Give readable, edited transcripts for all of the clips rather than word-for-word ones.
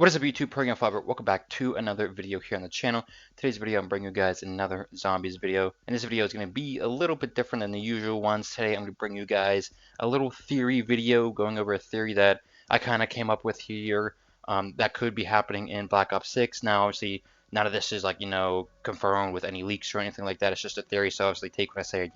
What is up YouTube, Program Fiber? Welcome back to another video here on the channel. Today's video I'm bringing you guys another zombies video, and this video is going to be a little bit different than the usual ones. Today I'm going to bring you guys a little theory video going over a theory that I kind of came up with here that could be happening in Black Ops 6. Now obviously none of this is like, confirmed with any leaks or anything like that. It's just a theory, so obviously take what I say,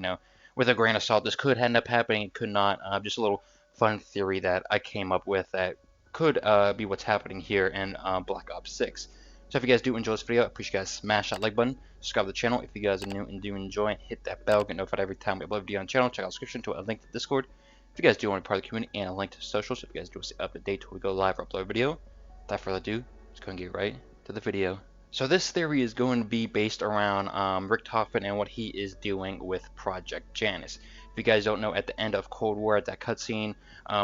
with a grain of salt. This could end up happening, it could not. Just a little fun theory that I came up with that could be what's happening here in Black Ops 6. So if you guys do enjoy this video, I appreciate you guys smash that like button, subscribe to the channel if you guys are new and do enjoy, hit that bell, get notified every time we upload a video on the channel, check out the description to a link to Discord if you guys do want to be part of the community, and a link to socials if you guys do want to stay up to date when we go live or upload a video. Without further ado, let's go and get right to the video. So this theory is going to be based around Richtofen and what he is doing with Project Janus. If you guys don't know, at the end of Cold War, at that cutscene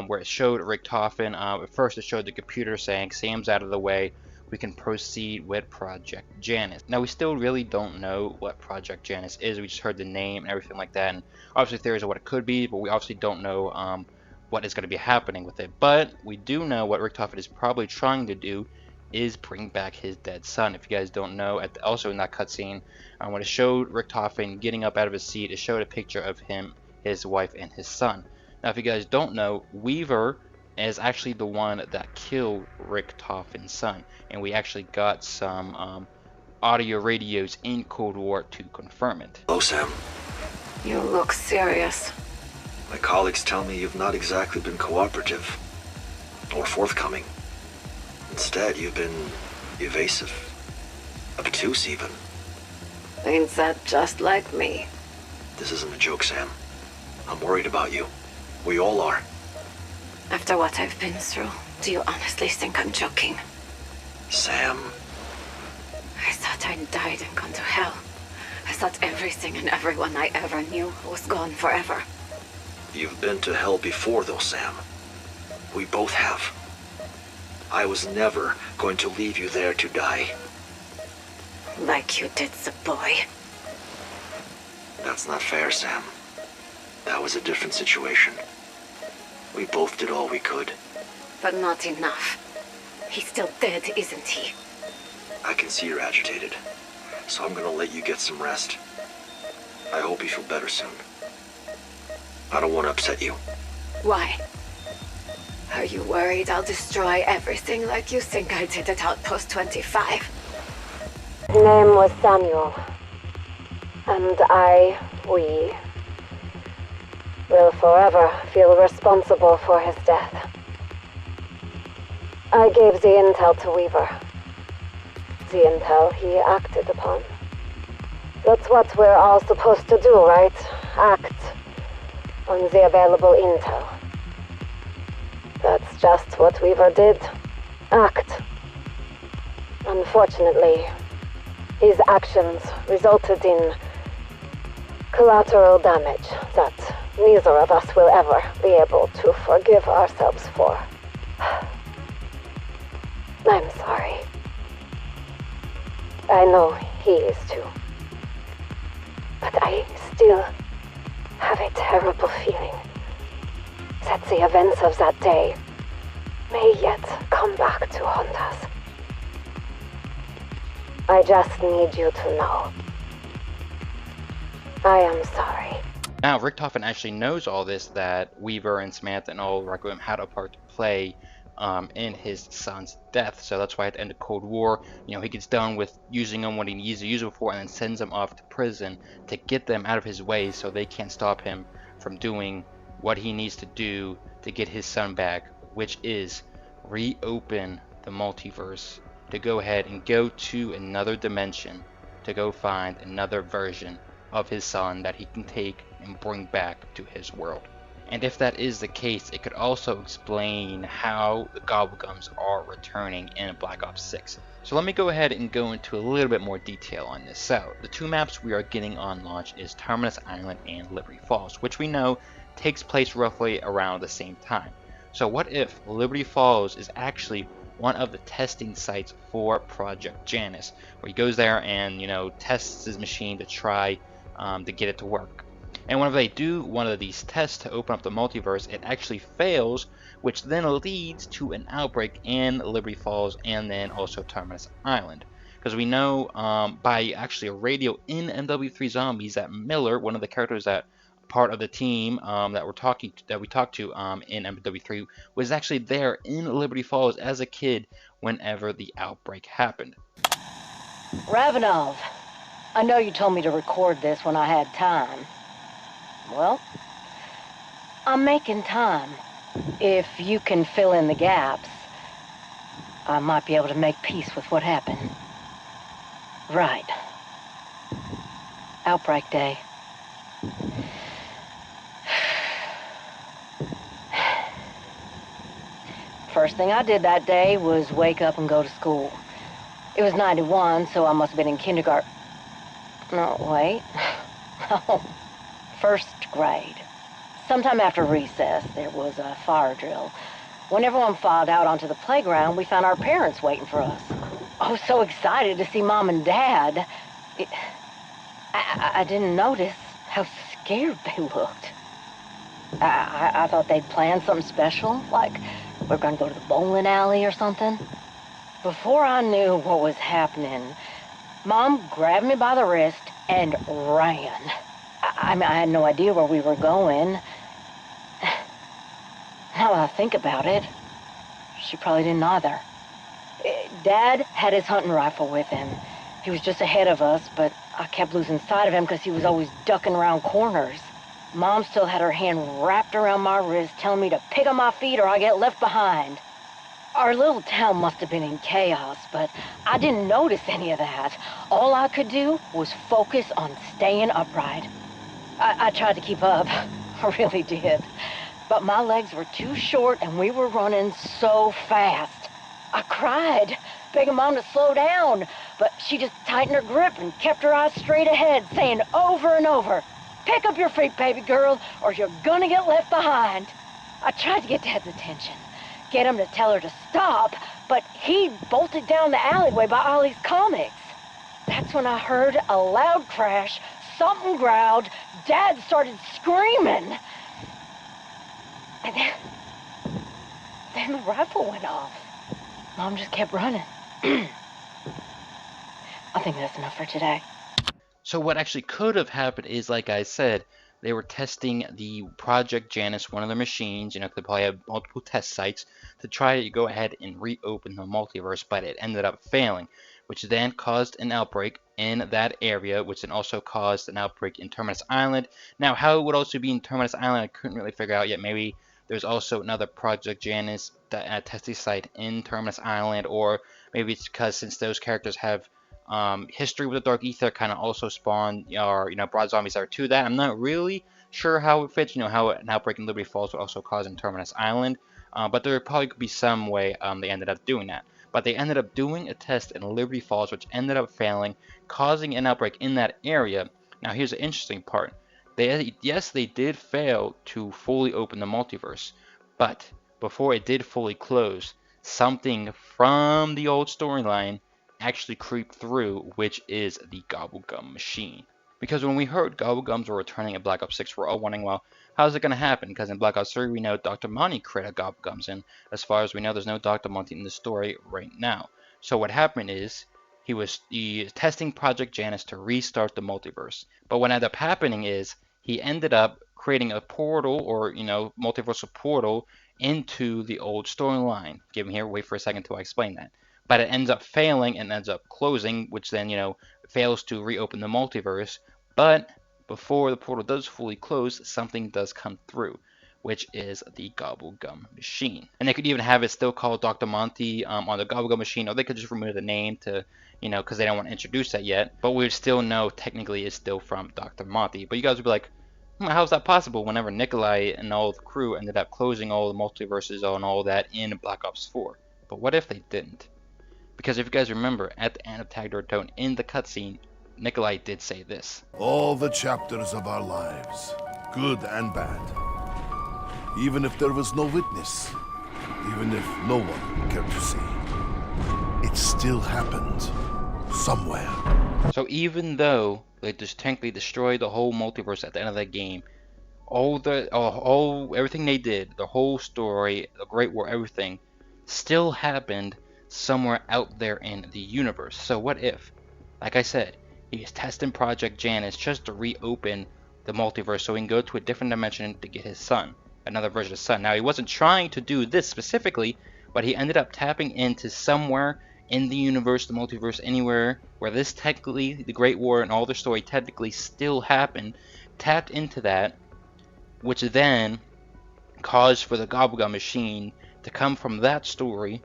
where it showed Richtofen, at first it showed the computer saying, Sam's out of the way, we can proceed with Project Janus. Now we still really don't know what Project Janus is, we just heard the name and everything like that, and obviously theories of what it could be, but we obviously don't know what is going to be happening with it. But we do know what Richtofen is probably trying to do is bring back his dead son. If you guys don't know, also in that cutscene, when it showed Richtofen getting up out of his seat, it showed a picture of him, his wife, and his son. Now if you guys don't know, Weaver is actually the one that killed Richtofen's son, and we actually got some audio radios in Cold War to confirm it. Hello, Sam. You look serious. My colleagues tell me you've not exactly been cooperative or forthcoming. Instead, you've been evasive, obtuse even. Ain't that just like me? This isn't a joke, Sam. I'm worried about you. We all are. After what I've been through, do you honestly think I'm joking? Sam. I thought I'd died and gone to hell. I thought everything and everyone I ever knew was gone forever. You've been to hell before, though, Sam. We both have. I was never going to leave you there to die. Like you did the boy. That's not fair, Sam. That was a different situation. We both did all we could. But not enough. He's still dead, isn't he? I can see you're agitated, so I'm gonna let you get some rest. I hope you feel better soon. I don't want to upset you. Why? Are you worried I'll destroy everything like you think I did at Outpost 25? His name was Samuel. And we will forever feel responsible for his death. I gave the intel to Weaver. The intel he acted upon. That's what we're all supposed to do, right? Act on the available intel. That's just what Weaver did. Act. Unfortunately, his actions resulted in collateral damage that neither of us will ever be able to forgive ourselves for. I'm sorry. I know he is too. But I still have a terrible feeling that the events of that day may yet come back to haunt us. I just need you to know. I am sorry. Now Richtofen actually knows all this, that Weaver and Samantha and all Requiem had a part to play in his son's death. So that's why at the end of Cold War, he gets done with using them what he needs to use them for, and then sends them off to prison to get them out of his way so they can't stop him from doing what he needs to do to get his son back, which is reopen the multiverse, to go ahead and go to another dimension, to go find another version of his son that he can take and bring back to his world. And if that is the case, it could also explain how the Gobblegums are returning in Black Ops 6. So let me go ahead and go into a little bit more detail on this. So the two maps we are getting on launch is Terminus Island and Liberty Falls, which we know takes place roughly around the same time. So what if Liberty Falls is actually one of the testing sites for Project Janus, where he goes there and tests his machine to try to get it to work. And whenever they do one of these tests to open up the multiverse, it actually fails, which then leads to an outbreak in Liberty Falls and then also Terminus Island. Because we know by actually a radio in MW3 Zombies that Miller, one of the characters that part of the team that we talked to in MW3, was actually there in Liberty Falls as a kid whenever the outbreak happened. Ravenov, I know you told me to record this when I had time. Well, I'm making time. If you can fill in the gaps, I might be able to make peace with what happened. Right. Outbreak day. First thing I did that day was wake up and go to school. It was 91, so I must have been in kindergarten. No, wait. No. First grade. Sometime after recess, there was a fire drill. When everyone filed out onto the playground, we found our parents waiting for us. I was so excited to see Mom and Dad. I didn't notice how scared they looked. I thought they'd planned something special, like we're gonna go to the bowling alley or something. Before I knew what was happening, Mom grabbed me by the wrist and ran. I had no idea where we were going. Now that I think about it, she probably didn't either. Dad had his hunting rifle with him. He was just ahead of us, but I kept losing sight of him because he was always ducking around corners. Mom still had her hand wrapped around my wrist, telling me to pick up my feet or I get left behind. Our little town must have been in chaos, but I didn't notice any of that. All I could do was focus on staying upright. I tried to keep up. I really did. But my legs were too short and we were running so fast. I cried, begging Mom to slow down, but she just tightened her grip and kept her eyes straight ahead, saying over and over, "Pick up your feet, baby girl, or you're gonna get left behind." I tried to get Dad's attention, get him to tell her to stop, but he bolted down the alleyway by Ollie's Comics. That's when I heard a loud crash, something growled, Dad started screaming. And then the rifle went off. Mom just kept running. I think that's enough for today. So what actually could have happened is, like I said, they were testing the Project Janus, one of the machines, they probably have multiple test sites, to try to go ahead and reopen the multiverse, but it ended up failing, which then caused an outbreak in that area, which then also caused an outbreak in Terminus Island. Now, how it would also be in Terminus Island, I couldn't really figure out yet. Maybe there's also another Project Janus testing site in Terminus Island, or maybe it's because since those characters have history with the Dark Ether, kind of also spawned broad zombies that are to that. I'm not really sure how it fits, how an outbreak in Liberty Falls would also cause in Terminus Island, but there probably could be some way they ended up doing that. But they ended up doing a test in Liberty Falls, which ended up failing, causing an outbreak in that area. Now here's the interesting part. Yes, they did fail to fully open the multiverse, but before it did fully close, something from the old storyline actually creeped through, which is the Gobblegum machine. Because when we heard Gobblegums were returning in Black Ops 6, we're all wondering, well, how's it going to happen? Because in Black Ops 3, we know Dr. Monty created Gobblegums, and as far as we know, there's no Dr. Monty in the story right now. So what happened is, he was testing Project Janus to restart the multiverse. But what ended up happening is, he ended up creating a portal, or, multiversal portal, into the old storyline. Give me here, wait for a second till I explain that. But it ends up failing and ends up closing, which then, fails to reopen the multiverse. But before the portal does fully close, something does come through, which is the Gobblegum machine. And they could even have it still called Dr. Monty on the Gobblegum machine, or they could just remove the name to, because they don't want to introduce that yet. But we would still know technically it's still from Dr. Monty. But you guys would be like, how's that possible whenever Nikolai and all the crew ended up closing all the multiverses and all that in Black Ops 4? But what if they didn't? Because if you guys remember, at the end of Tag Door Tone in the cutscene, Nikolai did say this. All the chapters of our lives, good and bad. Even if there was no witness, even if no one cared to see, it still happened. somewhere. So even though they just technically destroyed the whole multiverse at the end of that game, everything they did, the whole story, the Great War, everything, still happened somewhere out there in the universe. So what if, like I said, he is testing Project Janus just to reopen the multiverse so he can go to a different dimension to get his son, another version of his son. Now he wasn't trying to do this specifically, but he ended up tapping into somewhere in the universe, the multiverse, anywhere where this technically, the Great War and all the story technically still happened, tapped into that, which then caused for the Gobblegum machine to come from that story,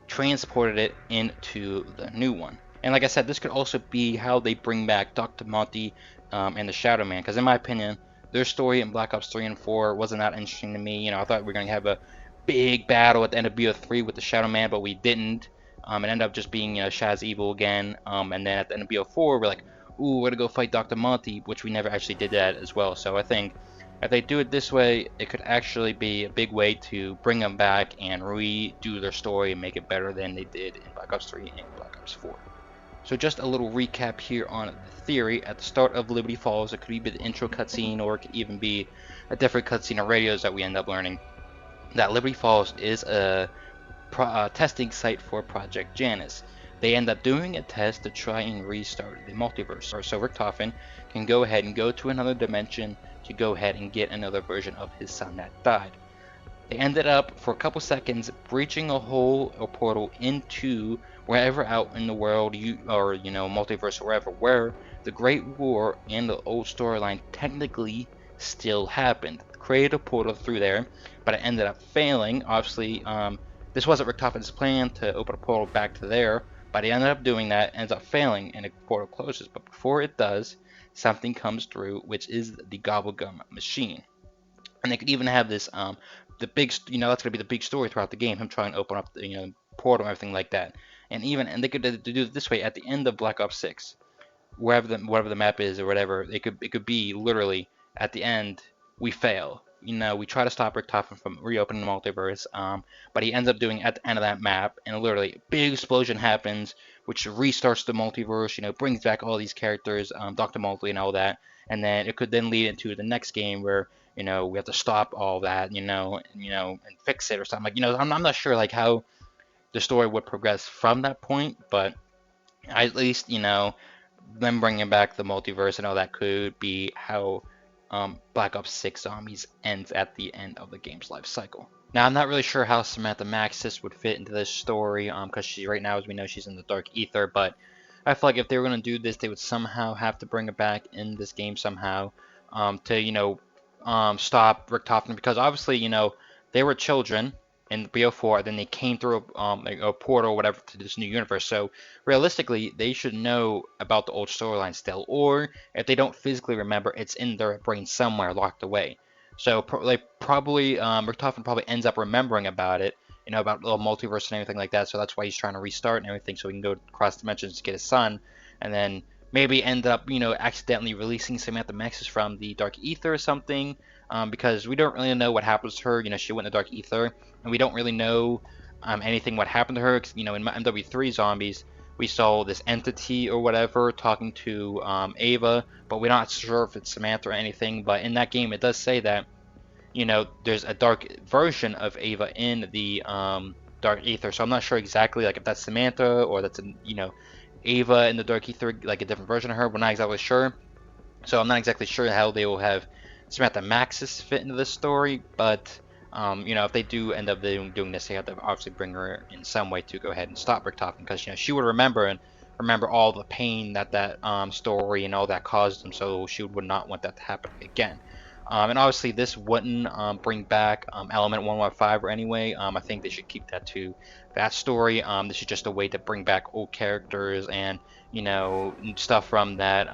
transported it into the new one. And like I said, this could also be how they bring back Dr. Monty and the Shadow Man, because in my opinion, their story in Black Ops 3 and 4 wasn't that interesting to me. I thought we were going to have a big battle at the end of BO3 with the Shadow Man, but we didn't. It ended up just being Shaz Evil again. And then at the end of BO4, we're like, ooh, we're going to go fight Dr. Monty, which we never actually did that as well. So I think if they do it this way, it could actually be a big way to bring them back and redo their story and make it better than they did in Black Ops 3 and Black Ops 4. So just a little recap here on the theory. At the start of Liberty Falls, it could either be the intro cutscene, or it could even be a different cutscene or radios that we end up learning that Liberty Falls is a testing site for Project Janus. They end up doing a test to try and restart the multiverse. So Richtofen can go ahead and go to another dimension to go ahead and get another version of his son that died. They ended up, for a couple seconds, breaching a hole or portal into wherever out in the world, multiverse or wherever, where the Great War and the old storyline technically still happened. Created a portal through there, but it ended up failing. Obviously, this wasn't Richtofen's plan to open a portal back to there, but he ended up doing that, ends up failing, and the portal closes. But before it does, something comes through, which is the Gobblegum machine. And they could even have this, that's going to be the big story throughout the game, him trying to open up the, portal and everything like that. And they could do it this way at the end of Black Ops 6, whatever the map is or whatever. It could be literally at the end, we fail. We try to stop Richtofen from reopening the multiverse, but he ends up doing it at the end of that map, and literally a big explosion happens, which restarts the multiverse, brings back all these characters, Dr. Multi and all that, and then it could then lead into the next game where, we have to stop all that, and fix it or something. I'm not sure, how the story would progress from that point, but at least, them bringing back the multiverse and all that could be how Black Ops 6 Zombies ends at the end of the game's life cycle. Now, I'm not really sure how Samantha Maxis would fit into this story, because right now, as we know, she's in the Dark Ether, but I feel like if they were going to do this, they would somehow have to bring her back in this game somehow, to, stop Richtofen, because obviously, they were children in BO4, then they came through a portal or whatever to this new universe. So realistically, they should know about the old storyline still, or if they don't physically remember, it's in their brain somewhere locked away. So Richtofen probably ends up remembering about it, about the multiverse and everything like that. So that's why he's trying to restart and everything, so he can go across dimensions to get his son, and then maybe end up, accidentally releasing Samantha Maxis from the Dark Ether or something, because we don't really know what happens to her. She went in the Dark Ether, and we don't really know anything what happened to her. Cause, in MW3 Zombies, we saw this entity or whatever talking to Ava, but we're not sure if it's Samantha or anything. But in that game, it does say that, there's a dark version of Ava in the Dark Ether. So I'm not sure exactly, if that's Samantha or that's, Ava in the Dark Ether, a different version of her. We're not exactly sure. So I'm not exactly sure how they will have Samantha Maxis fit into this story, but if they do end up doing this, they have to obviously bring her in some way to go ahead and stop Richtofen, because she would remember all the pain that story and all that caused them, so she would not want that to happen again. And obviously this wouldn't bring back Element 115 or anyway. I think they should keep that to that story. This is just a way to bring back old characters and stuff from that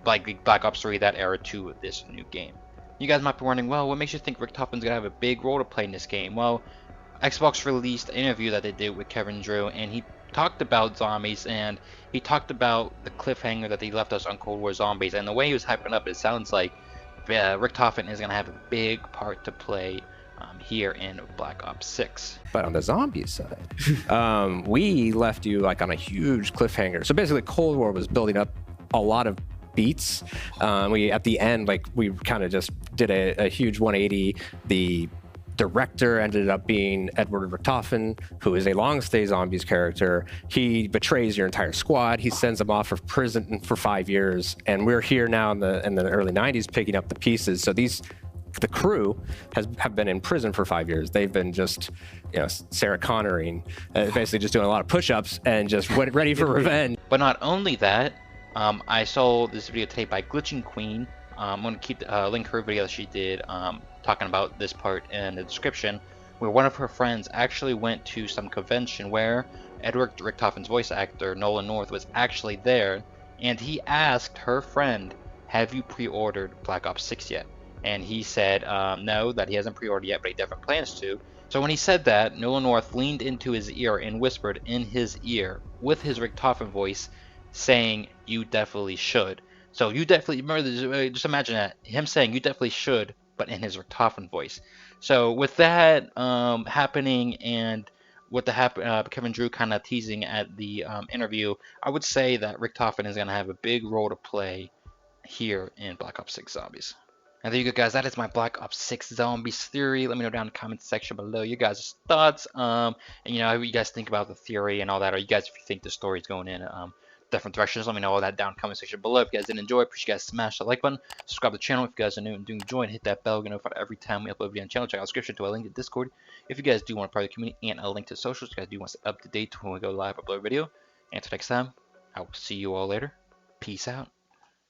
like Black Ops 3, that era, to this new game. You guys might be wondering, well, what makes you think Richtofen's gonna have a big role to play in this game? Well, Xbox released an interview that they did with Kevin Drew, and he talked about zombies, and he talked about the cliffhanger that they left us on Cold War Zombies, and the way he was hyping up, it sounds like Richtofen is going to have a big part to play here in Black Ops 6. But on the zombie side, we left you like on a huge cliffhanger. So basically, Cold War was building up a lot of beats. We at the end, like we kind of just did a huge 180. The director ended up being Edward Richtofen, who is a long-stay zombies character. He betrays your entire squad. He sends them off of prison for 5 years, and we're here now in the early 90s picking up the pieces. So the crew have been in prison for 5 years. They've been just, Sarah Connoring, basically just doing a lot of push-ups and just ready for revenge. But not only that, I saw this video today by Glitching Queen. I'm going to keep link her video that she did talking about this part in the description, where one of her friends actually went to some convention where Edward Richtofen's voice actor, Nolan North, was actually there, and he asked her friend, have you pre-ordered Black Ops 6 yet? And he said no, that he hasn't pre-ordered yet, but he definitely plans to. So when he said that, Nolan North leaned into his ear and whispered in his ear with his Richtofen voice, saying, you definitely should. So you definitely, remember, just imagine that, him saying you definitely should, but in his Richtofen voice. So with that happening, and with the Kevin Drew kind of teasing at the interview, I would say that Richtofen is going to have a big role to play here in Black Ops 6 Zombies. And there you go, guys. That is my Black Ops 6 Zombies theory. Let me know down in the comment section below your guys' thoughts. And how you guys think about the theory and all that, or you guys, if you think the story is going in different directions, let me know all that down in the comment section below. If you guys did enjoy, appreciate you guys smash the like button, subscribe to the channel if you guys are new and do enjoy, and hit that bell, get notified every time we upload a video on the channel. Check out the description to a link to Discord if you guys do want to part of the community, and a link to socials if you guys do want to stay up to date when we go live upload a video. And until next time, I will see you all later. Peace out.